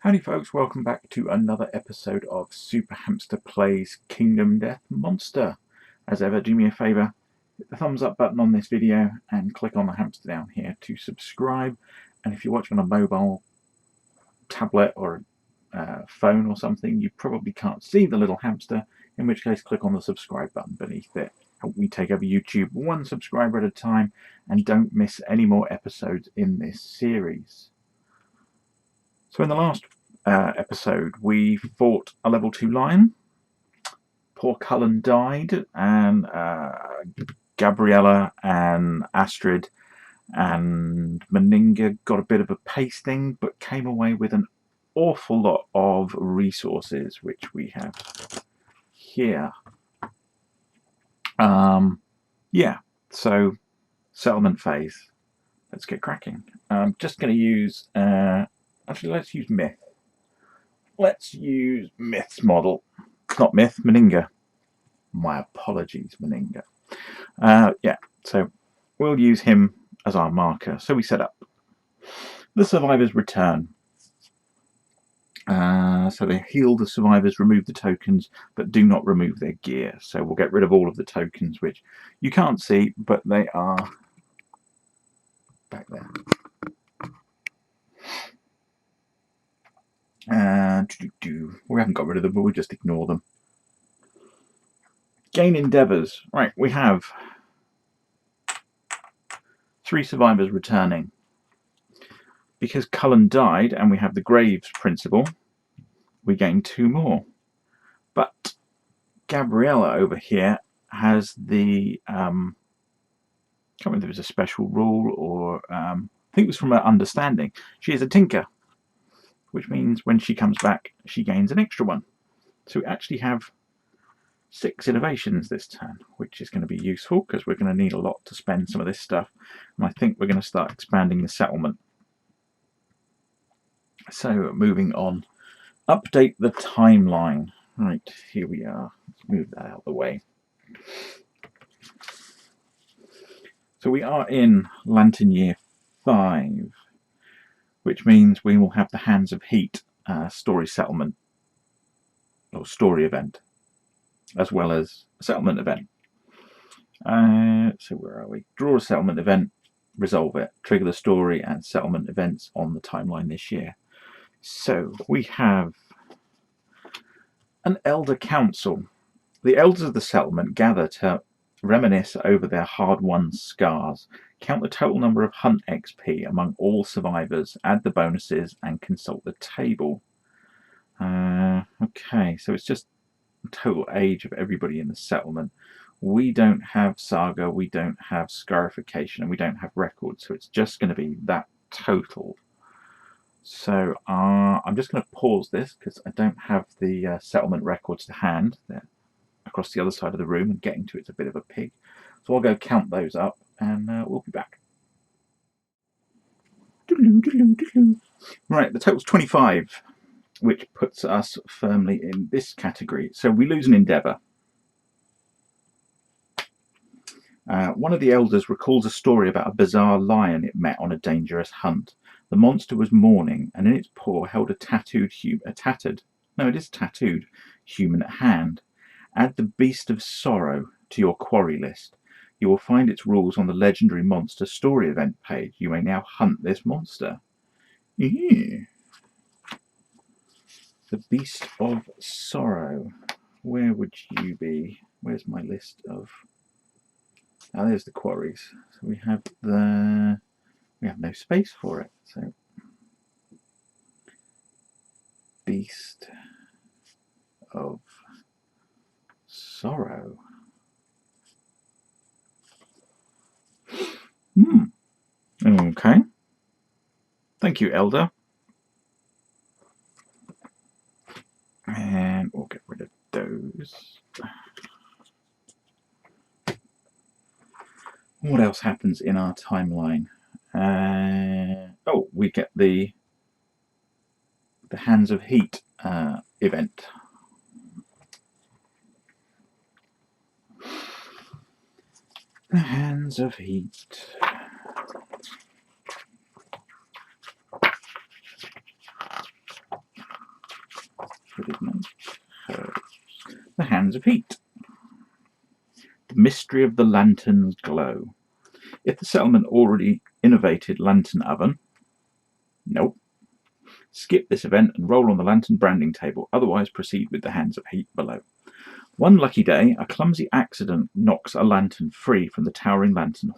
Howdy folks, welcome back to another episode of Super Hamster Plays Kingdom Death Monster. As ever, do me a favour, hit the thumbs up button on this video and click on the hamster down here to subscribe. And if you're watching on a mobile, tablet or phone or something, you probably can't see the little hamster, in which case click on the subscribe button beneath it. Help me take over YouTube one subscriber at a time and don't miss any more episodes in this series. So in the last episode, we fought a level 2 lion. Poor Cullen died, and Gabriella and Astrid and Meninga got a bit of a pasting, but came away with an awful lot of resources, which we have here. Yeah, so settlement phase. Let's get cracking. I'm just going to use... actually, let's use Myth. Let's use Myth's model. Not Myth, Meninga. My apologies, Meninga. Yeah, so we'll use him as our marker. So we set up. The survivors return. So they heal the survivors, remove the tokens, but do not remove their gear. So we'll get rid of all of the tokens, which you can't see, but they are back there. We haven't got rid of them, but we'll just ignore them. Gain endeavours. Right, we have 3 survivors returning. Because Cullen died and we have the Graves principle, we gain 2 more. But Gabriella over here has the... I can't remember if there was a special rule or... I think it was from her understanding. She is a tinker, which means when she comes back, she gains an extra 1. So we actually have 6 innovations this turn, which is going to be useful because we're going to need a lot to spend some of this stuff. And I think we're going to start expanding the settlement. So moving on. Update the timeline. Right, here we are. Let's move that out of the way. So we are in Lantern Year 5, which means we will have the Hands of Heat story settlement, or story event, as well as a settlement event. So where are we? Draw a settlement event, resolve it, trigger the story and settlement events on the timeline this year. So we have an Elder Council. The elders of the settlement gather to reminisce over their hard-won scars, count the total number of hunt XP among all survivors, add the bonuses, and consult the table. Okay, so it's just the total age of everybody in the settlement. We don't have saga, we don't have scarification, and we don't have records, so it's just going to be that total. So I'm just going to pause this because I don't have the settlement records to hand. They're across the other side of the room, and getting to it's a bit of a pig. So I'll go count those up and we'll be back. Right, the total's 25, which puts us firmly in this category. So we lose an endeavour. One of the elders recalls a story about a bizarre lion it met on a dangerous hunt. The monster was mourning, and in its paw held a tattooed human at hand. Add the Beast of Sorrow to your quarry list. You will find its rules on the Legendary Monster Story Event page. You may now hunt this monster. Yeah. The Beast of Sorrow. Where would you be? Where's my list of... Ah, there's the quarries. So we have no space for it. So Beast of Sorrow. Okay. Thank you, Elder. And we'll get rid of those. What else happens in our timeline? Oh, we get the Hands of Heat event. The Hands of Heat. hands of heat. The mystery of the lantern's glow. If the settlement already innovated lantern oven, nope. Skip this event and roll on the lantern branding table, otherwise proceed with the hands of heat below. One lucky day, a clumsy accident knocks a lantern free from the towering lantern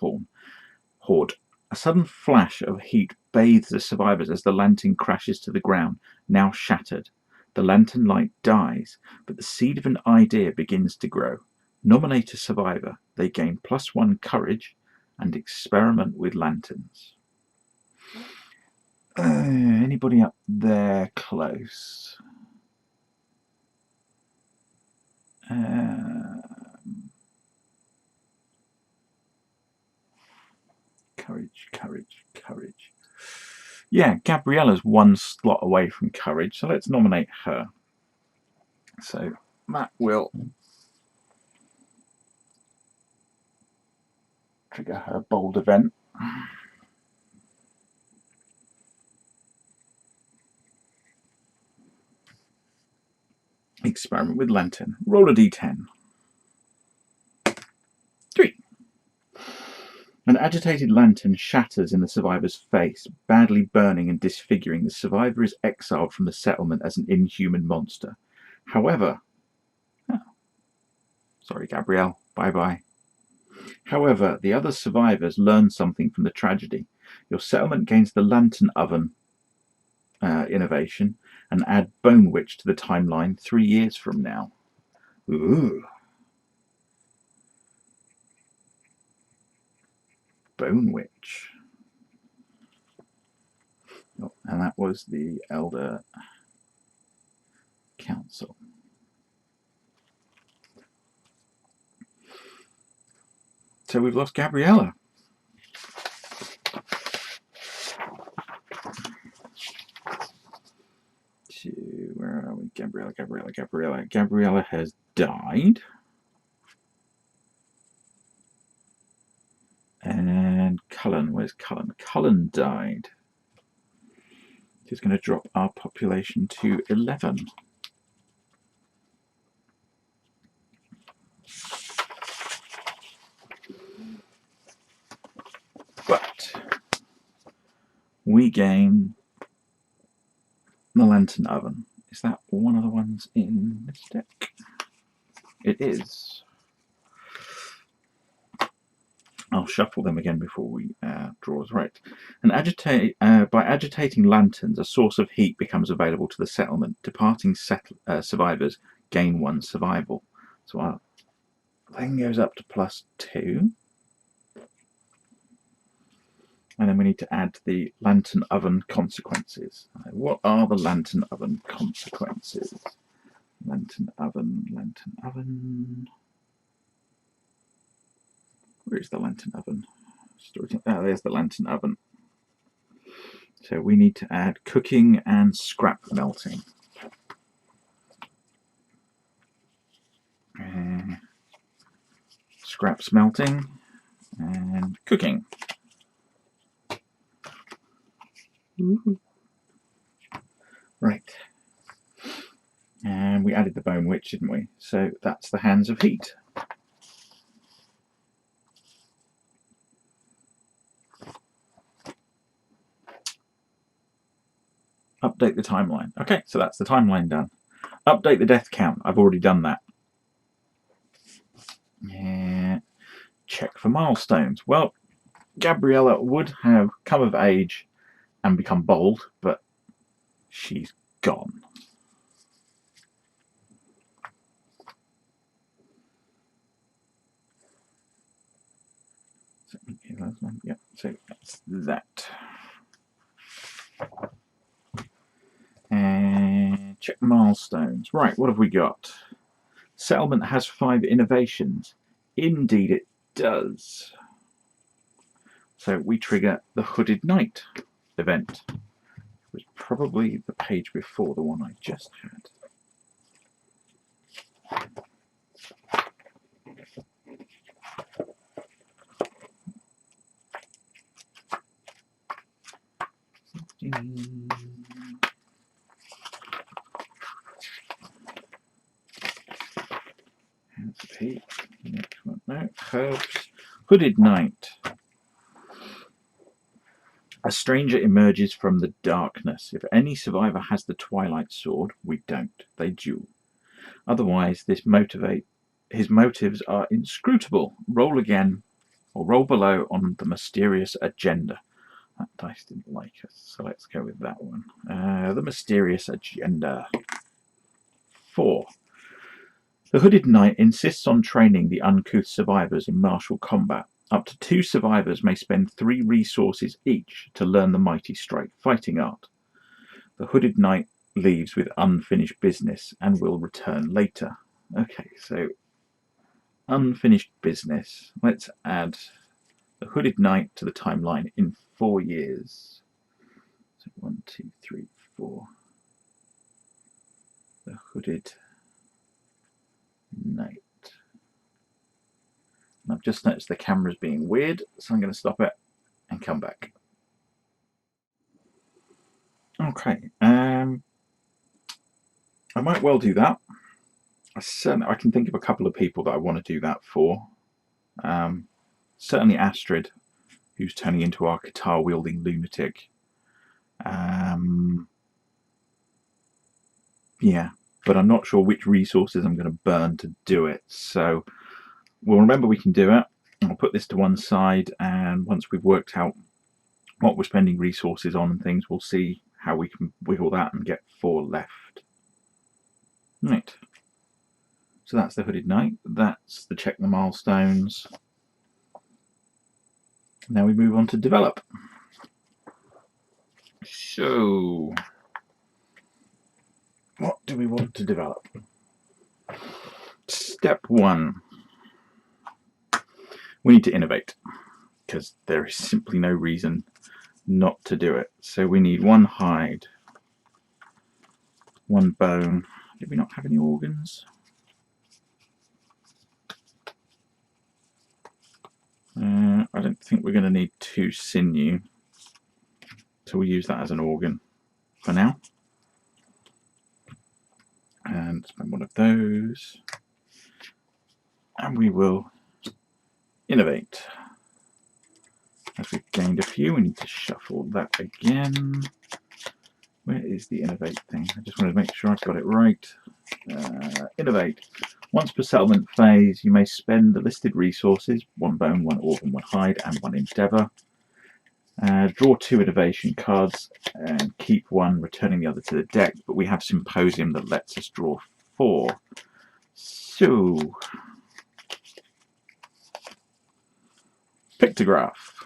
horde. A sudden flash of heat bathes the survivors as the lantern crashes to the ground, now shattered. The lantern light dies, but the seed of an idea begins to grow. Nominate a survivor. They gain +1 courage and experiment with lanterns. Anybody up there close? Courage. Yeah, Gabriella's 1 slot away from courage, so let's nominate her. So that will trigger her bold event. Experiment with lantern. Roll a d10. 3. An agitated lantern shatters in the survivor's face, badly burning and disfiguring. The survivor is exiled from the settlement as an inhuman monster. However, sorry, Gabrielle, bye-bye. However, the other survivors learn something from the tragedy. Your settlement gains the lantern oven innovation and add Bone Witch to the timeline 3 years from now. Ooh. Bone Witch. Oh, and that was the Elder Council. So we've lost Gabriella. Where are we? Gabriella has died. And Cullen, where's Cullen? Cullen died. He's going to drop our population to 11. But we gain the lantern oven. Is that one of the ones in this deck? It is. I'll shuffle them again before we draw. Right. And by agitating lanterns, a source of heat becomes available to the settlement. Departing survivors gain 1 survival. So our thing goes up to +2. And then we need to add the lantern oven consequences. What are the lantern oven consequences? Lantern oven. Where is the lantern oven? There's the lantern oven. So we need to add cooking and scrap melting. Scrap smelting and cooking. Ooh. Right. And we added the Bone Witch, didn't we? So that's the hands of heat. Update the timeline. Okay, so that's the timeline done. Update the death count. I've already done that. Yeah. Check for milestones. Well, Gabriella would have come of age and become bold, but she's gone. Yep, so that's that. And check milestones. Right, what have we got? Settlement has 5 innovations. Indeed it does. So we trigger the Hooded Knight event. It was probably the page before the one I just had. Recipe. Next one. No. Herbs. Hooded Knight. A stranger emerges from the darkness. If any survivor has the Twilight Sword, we don't. They duel. Otherwise, his motives are inscrutable. Roll again, or roll below on the mysterious agenda. That dice didn't like us, so let's go with that one. The mysterious agenda. 4. The Hooded Knight insists on training the uncouth survivors in martial combat. Up to 2 survivors may spend 3 resources each to learn the mighty strike fighting art. The Hooded Knight leaves with unfinished business and will return later. Okay, so unfinished business. Let's add the Hooded Knight to the timeline in 4 years. So 1, 2, 3, 4. The Hooded Knight. And I've just noticed the camera's being weird, so I'm going to stop it and come back. Okay, I might well do that. I can think of a couple of people that I want to do that for. Certainly Astrid, who's turning into our guitar-wielding lunatic. Yeah, but I'm not sure which resources I'm going to burn to do it. So we'll remember we can do it. I'll put this to one side, and once we've worked out what we're spending resources on and things, we'll see how we can wiggle that and get 4 left. Right. So that's the Hooded Knight. That's the check the milestones. Now we move on to develop. So, what do we want to develop? Step 1. We need to innovate, because there is simply no reason not to do it. So we need 1 hide, 1 bone. Did we not have any organs? I don't think we're going to need 2 sinew, so we'll use that as an organ for now. And spend 1 of those. And we will innovate. As we've gained a few, we need to shuffle that again. Where is the innovate thing? I just wanted to make sure I've got it right. Innovate. Once per settlement phase, you may spend the listed resources, 1 bone, 1 organ, 1 hide, and 1 endeavour. Draw 2 innovation cards and keep 1, returning the other to the deck, but we have Symposium that lets us draw 4. So, Pictograph,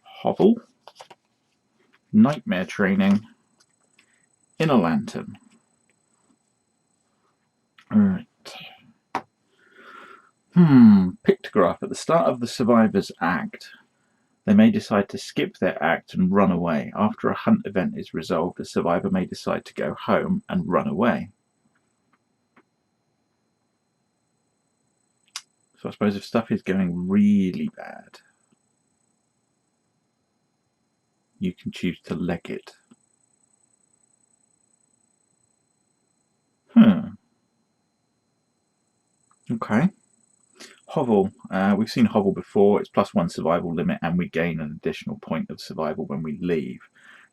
Hovel, Nightmare Training, Inner Lantern. Alright. Pictograph. At the start of the survivor's act, they may decide to skip their act and run away. After a hunt event is resolved, the survivor may decide to go home and run away. So I suppose if stuff is going really bad, you can choose to leg it. Okay. Hovel. We've seen Hovel before. It's +1 survival limit, and we gain an additional point of survival when we leave.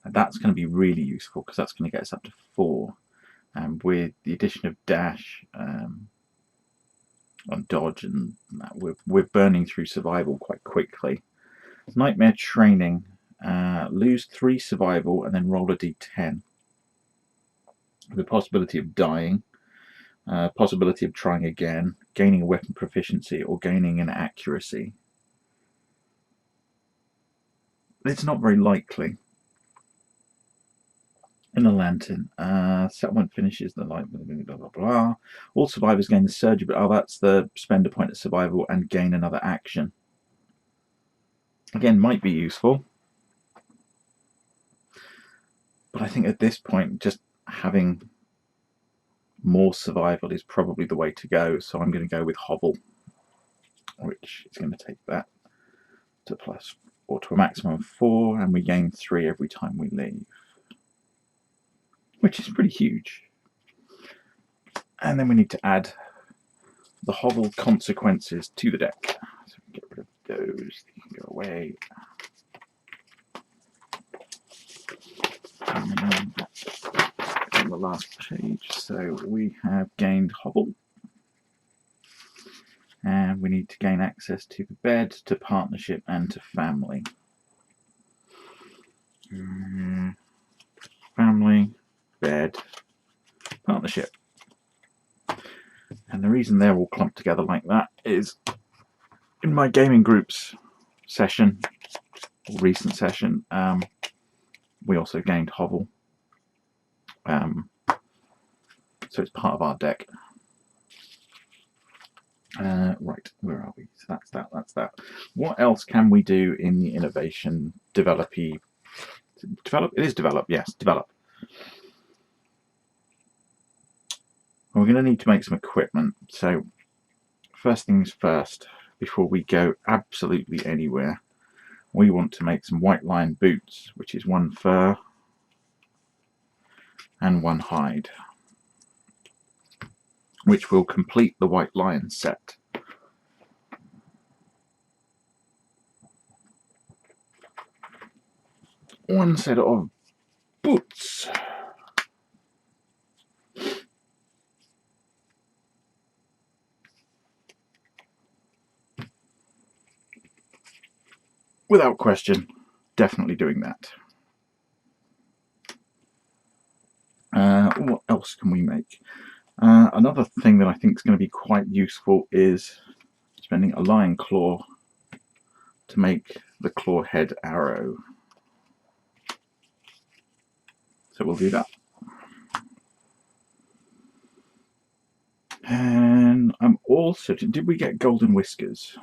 And that's going to be really useful because that's going to get us up to 4. And with the addition of dash on dodge and that, we're burning through survival quite quickly. Nightmare Training. Lose 3 survival and then roll a d10. The possibility of dying. Possibility of trying again, gaining a weapon proficiency, or gaining an accuracy. It's not very likely. Inner Lantern. Settlement finishes the light. Blah blah blah. All survivors gain the surge. Oh, that's the spend a point of survival and gain another action. Again, might be useful, but I think at this point, just having more survival is probably the way to go, so I'm going to go with Hovel, which is going to take that to plus or to a maximum of 4, and we gain 3 every time we leave, which is pretty huge. And then we need to add the hovel consequences to the deck. So we can get rid of those. They can go away. And on the last page, so we have gained hovel. And we need to gain access to the bed, to partnership, and to family. Family, bed, partnership. And the reason they're all clumped together like that is in my gaming groups session, or recent session, we also gained hovel. So it's part of our deck. Right, where are we? So that's that, that's that. What else can we do in the innovation develop-y? Develop? It is develop, yes, develop. We're going to need to make some equipment. So first things first, before we go absolutely anywhere, we want to make some white line boots, which is 1 fur and 1 hide, which will complete the white lion set. One set of boots. Without question, definitely doing that. What else can we make? Another thing that I think is going to be quite useful is spending a lion claw to make the claw head arrow. So we'll do that. And I'm also, did we get golden whiskers?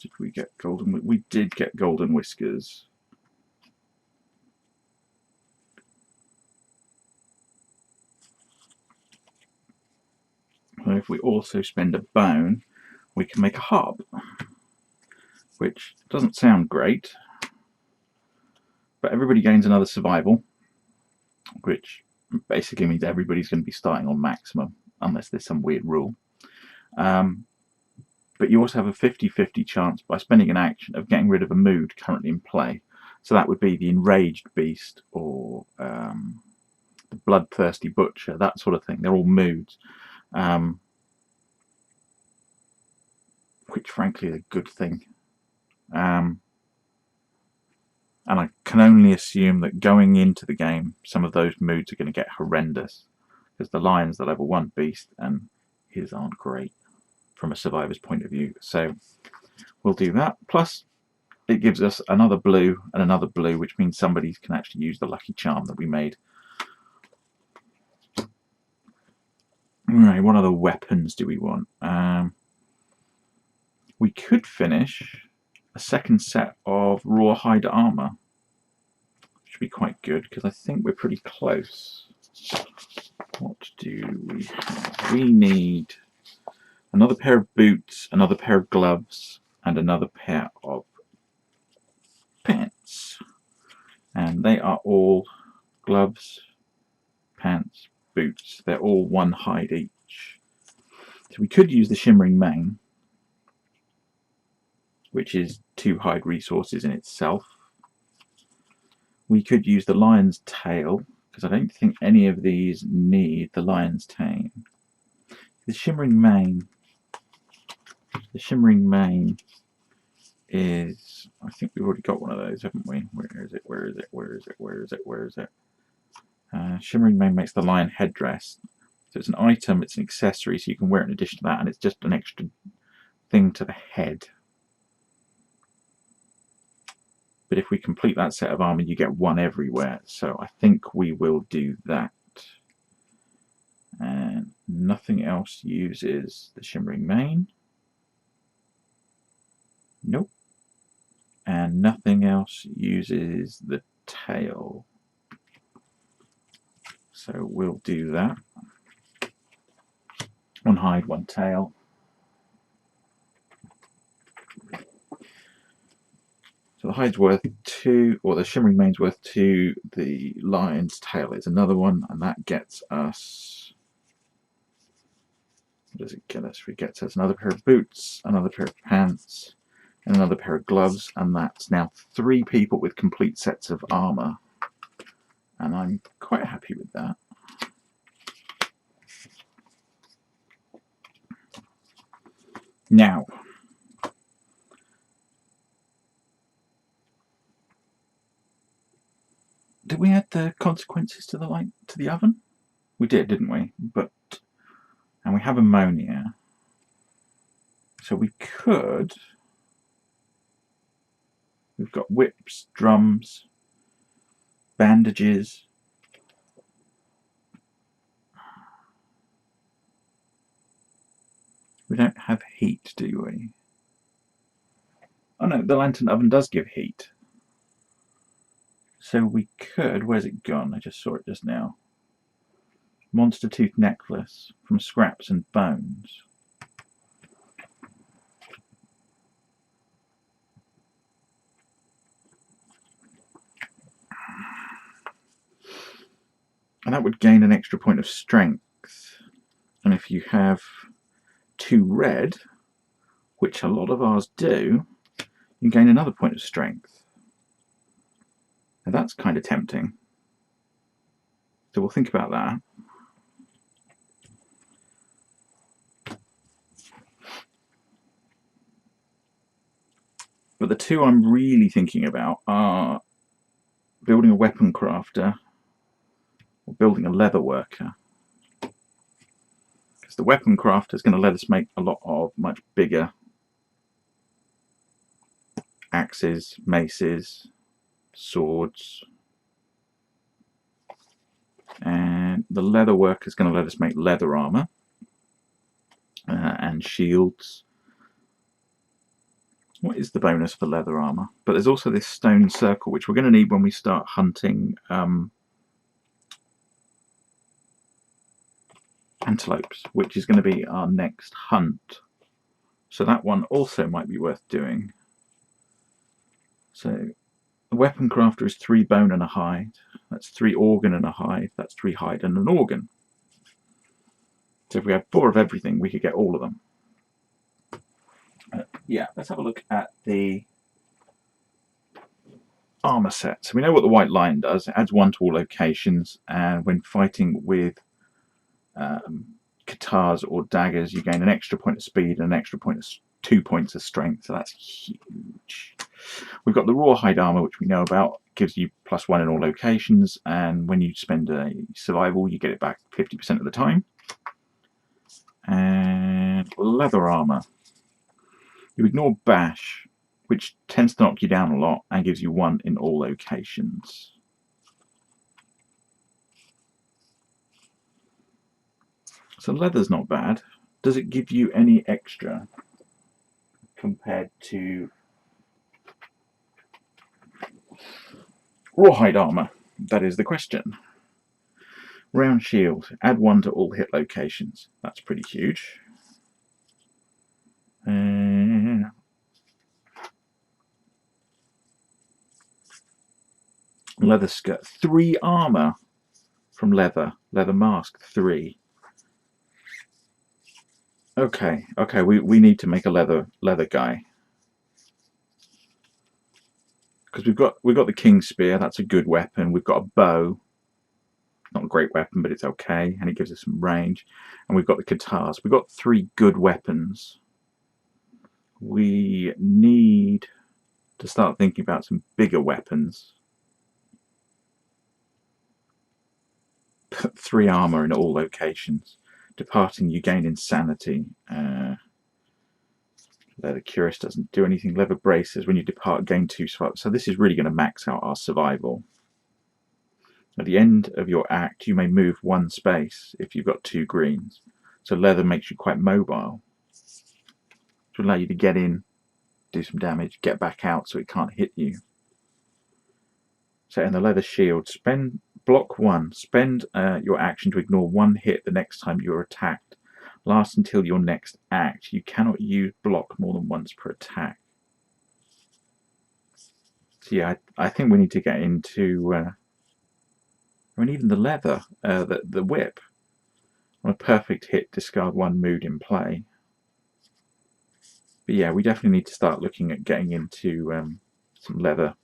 Did we get golden? We did get golden whiskers. So if we also spend a bone, we can make a harp, which doesn't sound great, but everybody gains another survival, which basically means everybody's going to be starting on maximum, unless there's some weird rule. But you also have a 50-50 chance by spending an action of getting rid of a mood currently in play. So that would be the enraged beast or the bloodthirsty butcher, that sort of thing. They're all moods, which frankly is a good thing. And I can only assume that going into the game, some of those moods are going to get horrendous, because the lion's the level 1 beast and his aren't great from a survivor's point of view. So we'll do that. Plus it gives us another blue and another blue, which means somebody can actually use the lucky charm that we made. Right, what other weapons do we want? We could finish a second set of raw hide armor, which would be quite good, because I think we're pretty close. What do we have? We need another pair of boots, another pair of gloves, and another pair of pants. And they are all gloves, pants, boots. They're all 1 hide each. So we could use the shimmering mane, which is 2 hide resources in itself. We could use the lion's tail, because I don't think any of these need the lion's tail. The shimmering mane is, I think we've already got one of those, haven't we? Where is it? Where is it? Where is it? Where is it? Where is it? Shimmering mane makes the lion headdress. So it's an item, it's an accessory, so you can wear it in addition to that, and it's just an extra thing to the head. But if we complete that set of armor, you get 1 everywhere. So I think we will do that. And nothing else uses the shimmering mane. Nope. And nothing else uses the tail. So we'll do that. 1 hide, 1 tail. So the hide's worth 2, or the shimmering mane's worth 2. The lion's tail is another one, and that gets us What does it get us? We get us another pair of boots, another pair of pants, and another pair of gloves, and that's now 3 people with complete sets of armour. And I'm quite happy with that. Now, did we add the consequences to the oven? We did, didn't we? And we have ammonia. So we could. We've got whips, drums, bandages. We don't have heat, do we? Oh no, the lantern oven does give heat. So we could. Where's it gone? I just saw it just now. Monster tooth necklace from scraps and bones. And that would gain an extra point of strength. And if you have 2 red, which a lot of ours do, you gain another point of strength. Now that's kind of tempting. So we'll think about that. But the 2 I'm really thinking about are building a weapon crafter or building a leather worker. Because the weapon crafter is going to let us make a lot of much bigger axes, maces, swords. And the leather worker is going to let us make leather armor and shields. What is the bonus for leather armor? But there's also this stone circle, which we're going to need when we start hunting antelopes, which is going to be our next hunt. So that one also might be worth doing. So the weapon crafter is 3 bone and a hide. That's 3 organ and a hide. That's 3 hide and an organ. So if we had 4 of everything, we could get all of them. Yeah, let's have a look at the armor set. So we know what the white lion does. It adds 1 to all locations, and when fighting with katars or daggers, you gain an extra point of speed and an extra point of 2 points of strength. So that's huge. We've got the rawhide armor, which we know about, gives you +1 in all locations, and when you spend a survival, you get it back 50% of the time. And leather armor. You ignore bash, which tends to knock you down a lot and gives you 1 in all locations. So leather's not bad. Does it give you any extra compared to rawhide armor? That is the question. Round shield. Add 1 to all hit locations. That's pretty huge. Leather skirt. 3 armor from leather. Leather mask. 3. Okay, we need to make a leather guy. Because we've got the king's spear. That's a good weapon. We've got a bow. Not a great weapon, but it's okay, and it gives us some range. And we've got the katars. We've got 3 good weapons. We need to start thinking about some bigger weapons. Put 3 armor in all locations. Departing, you gain insanity. Leather cuirass doesn't do anything. Leather braces, when you depart, gain 2 survival. So this is really going to max out our survival. At the end of your act, you may move 1 space if you've got 2 greens. So leather makes you quite mobile, to allow you to get in, do some damage, get back out so it can't hit you. So in the leather shield, block 1. Spend your action to ignore 1 hit the next time you're attacked. Lasts until your next act. You cannot use block more than once per attack. So yeah, I think we need to get into... I mean, even the leather, the whip. On a perfect hit, discard 1 mood in play. But yeah, we definitely need to start looking at getting into some leather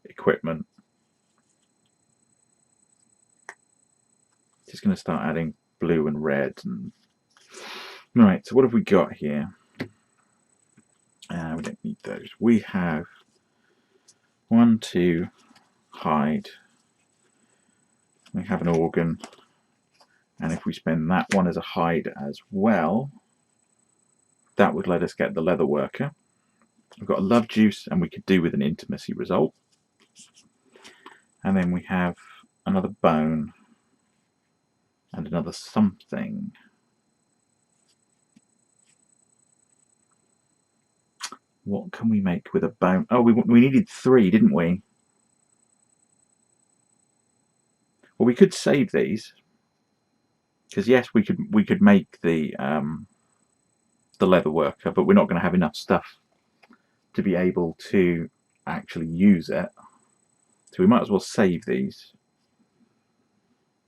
equipment. Just going to start adding blue and red. Right, so what have we got here? We don't need those. We have 1, 2, hide. We have an organ. And if we spend that one as a hide as well, that would let us get the leather worker. We've got a love juice, and we could do with an intimacy result. And then we have another bone and another something. What can we make with a bone? Oh, we needed 3, didn't we? Well, we could save these, because yes, we could make the leather worker, but we're not going to have enough stuff to be able to actually use it. So we might as well save these.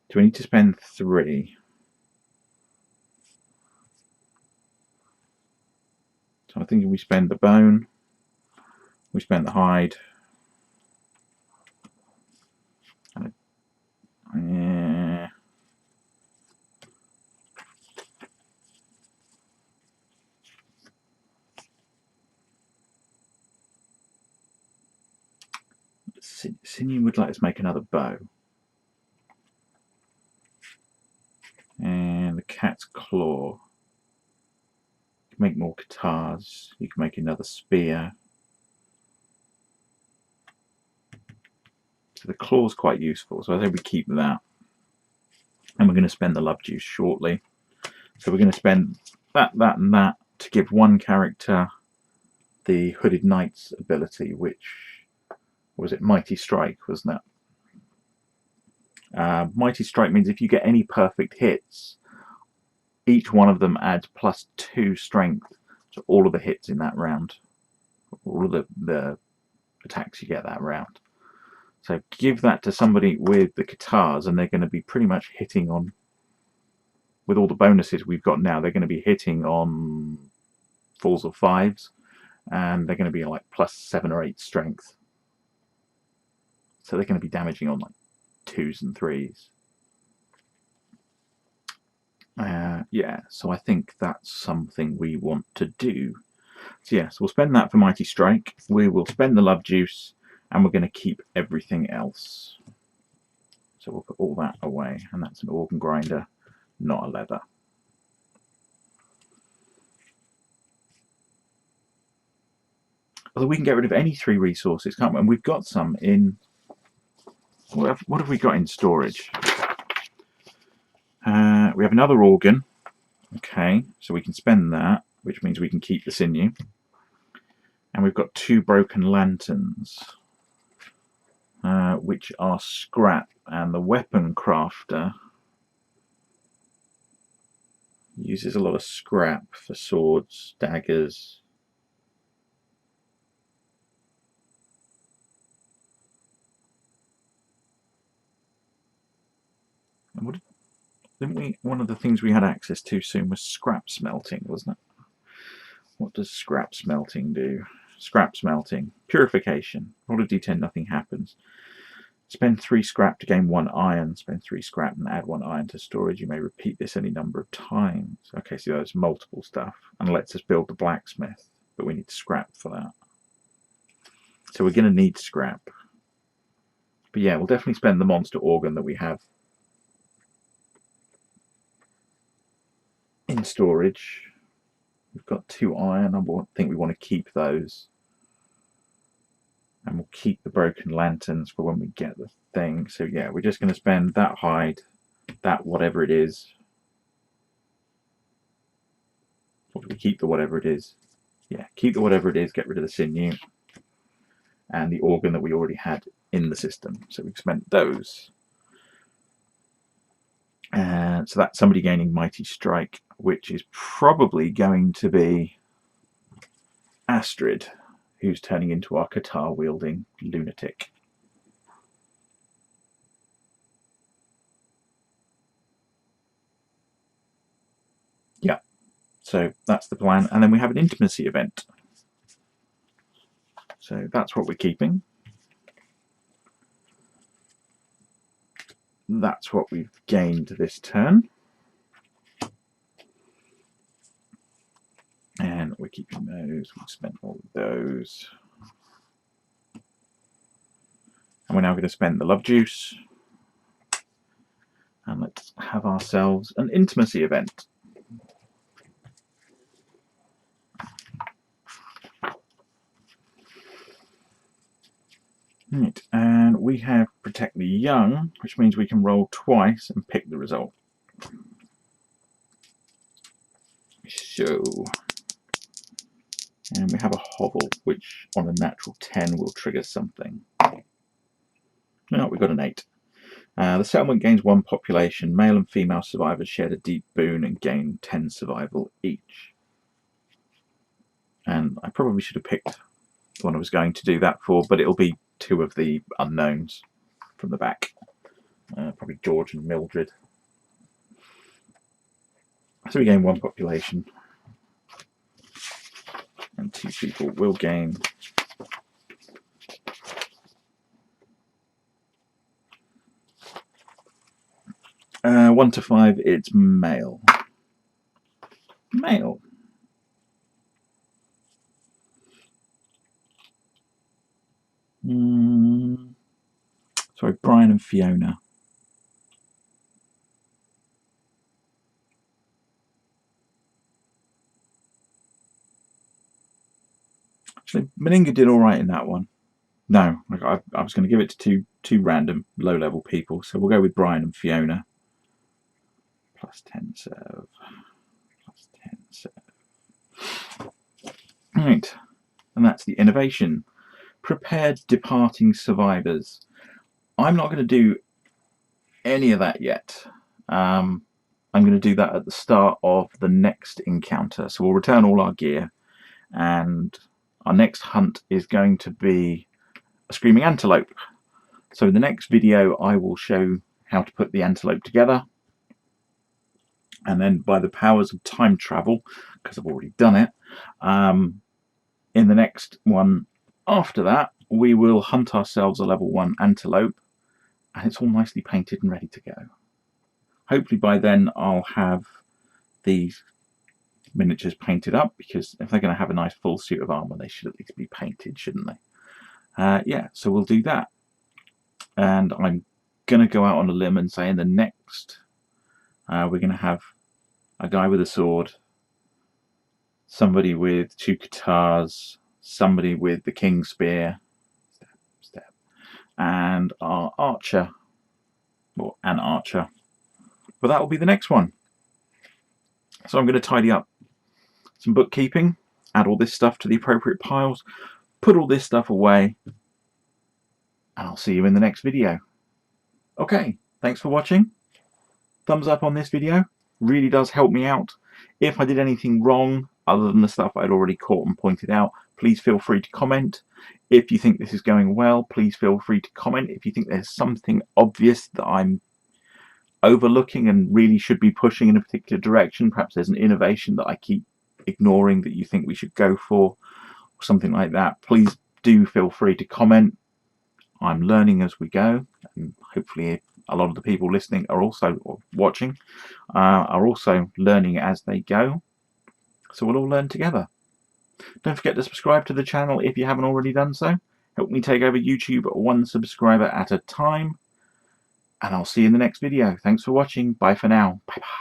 Do we need to spend 3? So I'm thinking we spend the bone, we spend the hide, and Sinew would let us make another bow. And the cat's claw. You can make more guitars. You can make another spear. So the claw's quite useful. So I think we keep that. And we're going to spend the love juice shortly. So we're going to spend that, and that to give one character the Hooded Knight's ability, which was it Mighty Strike, wasn't it? Mighty Strike means if you get any perfect hits, each one of them adds +2 strength to all of the hits in that round, all of the attacks you get that round. So give that to somebody with the guitars, and they're going to be pretty much hitting on, with all the bonuses we've got now, they're going to be hitting on 4s or 5s, and they're going to be like +7 or 8 strength. So they're going to be damaging on like 2s and 3s. Yeah, so I think that's something we want to do. So yes, we'll spend that for Mighty Strike. We will spend the love juice, and we're going to keep everything else. So we'll put all that away, and that's an organ grinder, not a leather. Although we can get rid of any 3 resources, can't we? And we've got some in. What have we got in storage? We have another organ. Okay, so we can spend that, which means we can keep the sinew. And we've got 2 broken lanterns, which are scrap. And the weapon crafter uses a lot of scrap for swords, daggers. And didn't we? One of the things we had access to soon was scrap smelting, wasn't it? What does scrap smelting do? Scrap smelting, purification. Roll a d10, nothing happens. Spend 3 scrap to gain 1 iron. Spend 3 scrap and add 1 iron to storage. You may repeat this any number of times. Okay, so there's multiple stuff, and lets us build the blacksmith, but we need scrap for that. So we're going to need scrap. But yeah, we'll definitely spend the monster organ that we have in storage. We've got 2 iron. I think we want to keep those. And we'll keep the broken lanterns for when we get the thing. So yeah, we're just going to spend that hide, that whatever it is. Or do we keep the whatever it is? Yeah, keep the whatever it is, get rid of the sinew. And the organ that we already had in the system. So we've spent those. And so that's somebody gaining Mighty Strike, which is probably going to be Astrid, who's turning into our guitar-wielding lunatic. So that's the plan. And then we have an intimacy event. So that's what we're keeping. That's what we've gained this turn. And we're keeping those. We've spent all of those. And we're now going to spend the love juice. And let's have ourselves an intimacy event. Right, and we have protect the young, which means we can roll twice and pick the result. So, and we have a hovel, which on a natural 10 will trigger something. No, we've got an 8. The settlement gains 1 population. Male and female survivors shared a deep boon and gain 10 survival each. And I probably should have picked the one I was going to do that for, but it'll be 2 of the unknowns from the back. Probably George and Mildred. So we gain 1 population. And 2 people will gain 1 to 5, it's male. Male. Sorry, Brian and Fiona. Actually, Meninga did all right in that one. No, I was going to give it to two random low-level people, so we'll go with Brian and Fiona. Plus 10 serve. Plus 10 serve. Right, and that's the innovation. Prepared departing survivors. I'm not going to do any of that yet. I'm going to do that at the start of the next encounter. So we'll return all our gear, and our next hunt is going to be a screaming antelope. So in the next video I will show how to put the antelope together, and then by the powers of time travel, because I've already done it, in the next one after that we will hunt ourselves a level 1 antelope, and it's all nicely painted and ready to go. Hopefully by then I'll have these miniatures painted up, because if they're going to have a nice full suit of armour, they should at least be painted, shouldn't they? Yeah, so we'll do that. And I'm going to go out on a limb and say in the next we're going to have a guy with a sword, somebody with 2 guitars, somebody with the king's spear, and our archer, or an archer. But that will be the next one. So I'm going to tidy up some bookkeeping, add all this stuff to the appropriate piles, put all this stuff away, and I'll see you in the next video. Okay, thanks for watching. Thumbs up on this video, really does help me out. If I did anything wrong other than the stuff I'd already caught and pointed out, please feel free to comment. If you think this is going well, please feel free to comment. If you think there's something obvious that I'm overlooking and really should be pushing in a particular direction, perhaps there's an innovation that I keep ignoring that you think we should go for, or something like that, please do feel free to comment. I'm learning as we go, and hopefully a lot of the people listening are also, or watching, are also learning as they go. So we'll all learn together. Don't forget to subscribe to the channel if you haven't already done so. Help me take over YouTube 1 subscriber at a time. And I'll see you in the next video. Thanks for watching. Bye for now. Bye bye.